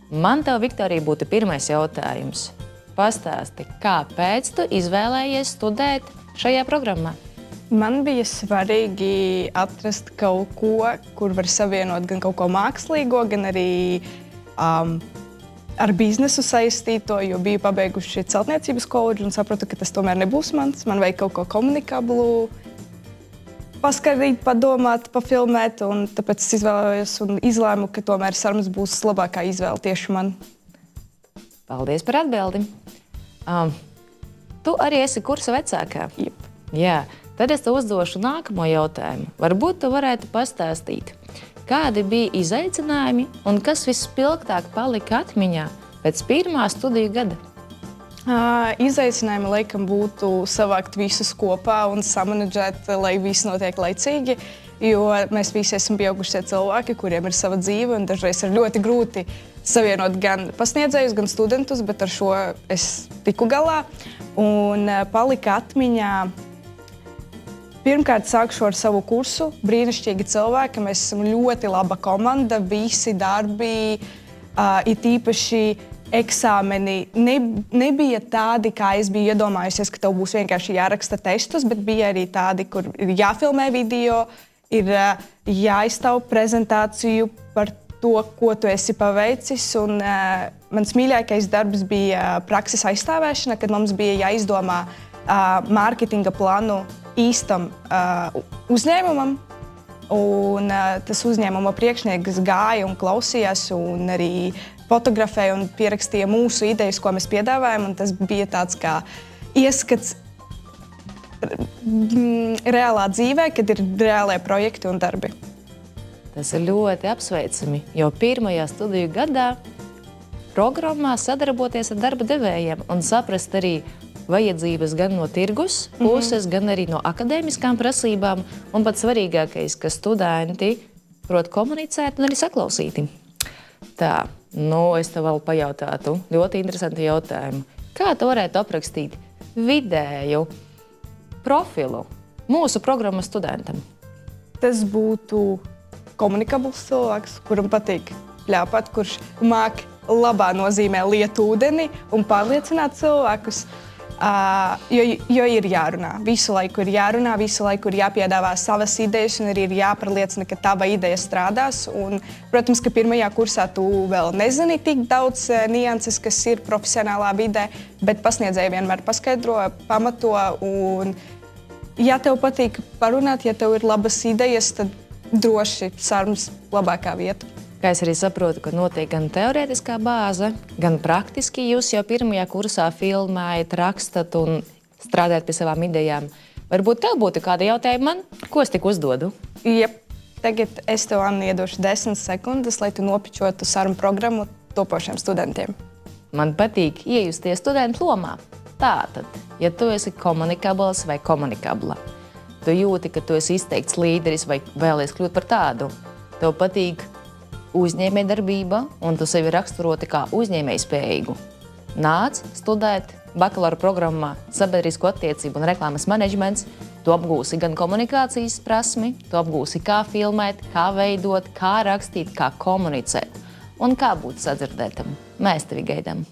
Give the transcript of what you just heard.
Man tev, Viktorija, būtu pirmais jautājums. Pastāsti, kāpēc tu izvēlējies studēt šajā programmā? Man bija svarīgi atrast kaut ko, kur var savienot gan kaut ko mākslīgo, gan arī ar biznesu saistīto, jo biju pabeiguši celtniecības koledžu un sapratu, ka tas tomēr nebūs mans. Man vajag kaut ko komunikablu, paskatīt, padomāt, pafilmēt, un tāpēc es izvēlējos un izlēmu, ka tomēr sarunas būs labākā izvēle tieši man. Paldies par atbildi. Tu arī esi kursa vecākā? Jep. Jā, tad es tev uzdošu nākamo jautājumu. Varbūt tu varētu pastāstīt, kādi bija izaicinājumi un kas vispilgtāk palika atmiņā pēc pirmā studiju gada? Izaicinājumi laikam būtu savākt visus kopā un samanedžēt, lai viss notiek laicīgi, jo mēs visi esam pieaugušie cilvēki, kuriem ir sava dzīve, un dažreiz ir ļoti grūti savienot gan pasniedzējus, gan studentus, bet ar šo es tiku galā. Un palika atmiņā. Pirmkārt, sākšu ar savu kursu. Brīnišķīgi cilvēki, mēs esam ļoti laba komanda, visi darbi, it īpaši eksāmeni nebija tādi, kā es biju iedomājusies, ka tev būs vienkārši jāraksta testus, bet bija arī tādi, kur ir jāfilmē video, ir jāizstāv prezentāciju par to, ko tu esi paveicis. Un mans mīļākais darbs bija prakses aizstāvēšana, kad mums bija jāizdomā mārketinga plānu īstam uzņēmumam. Un tas uzņēmuma priekšnieks gāja un klausījās un arī fotografēja un pierakstīja mūsu idejas, ko mēs piedāvājam. Un tas bija tāds kā ieskats reālā dzīvē, kad ir reālie projekti un darbi. Tas ir ļoti apsveicami, jo pirmajā studiju gadā programmā sadarboties ar darba devējiem un saprast arī vajadzības gan no tirgus puses, gan arī no akadēmiskām prasībām. Un pats svarīgākais, ka studenti prot komunicēt un arī saklausīti. Tā, es tev vēl pajautātu ļoti interesantu jautājumu. Kā tu varētu aprakstīt vidēju profilu mūsu programmas studentam? Tas būtu komunikabls cilvēks, kuram patīk pļāpāt, kurš māk labā nozīmē lietu ūdeni un pārliecināt cilvēkus. Jo ir jārunā. Visu laiku ir jārunā, visu laiku ir jāpiedāvā savas idejas un arī ir jāpārliecina, ka tava ideja strādās. Un, protams, ka pirmajā kursā tu vēl nezini tik daudz nianses, kas ir profesionālā vidē, bet pasniedzēji vienmēr paskaidro, pamato. Un, ja tev patīk parunāt, ja tev ir labas idejas, tad droši sarunas labākā vieta. Kā es arī saprotu, ka notiek gan teorētiskā bāze, gan praktiski. Jūs jau pirmajā kursā filmējat, rakstat un strādājat pie savām idejām. Varbūt tev būtu kādi jautājumi man, ko es tik uzdodu? Jep. Tagad es tev, Anna, iedošu 10 sekundes, lai tu nopičotu sarunu programmu topošiem studentiem. Man patīk iejusties studentu lomā. Tātad, ja tu esi komunikabls vai komunikabla, tu jūti, ka tu esi izteikts līderis vai vēlies kļūt par tādu, tev patīk uzņēmējdarbība, un tu sevi raksturoti kā uzņēmējspējīgu. Nāc studēt bakalaura programmā sabiedrisko attiecību un reklāmas menedžments. Tu apgūsi gan komunikācijas prasmi, tu apgūsi, kā filmēt, kā veidot, kā rakstīt, kā komunicēt un kā būt sadzirdētam. Mēs tevi gaidām!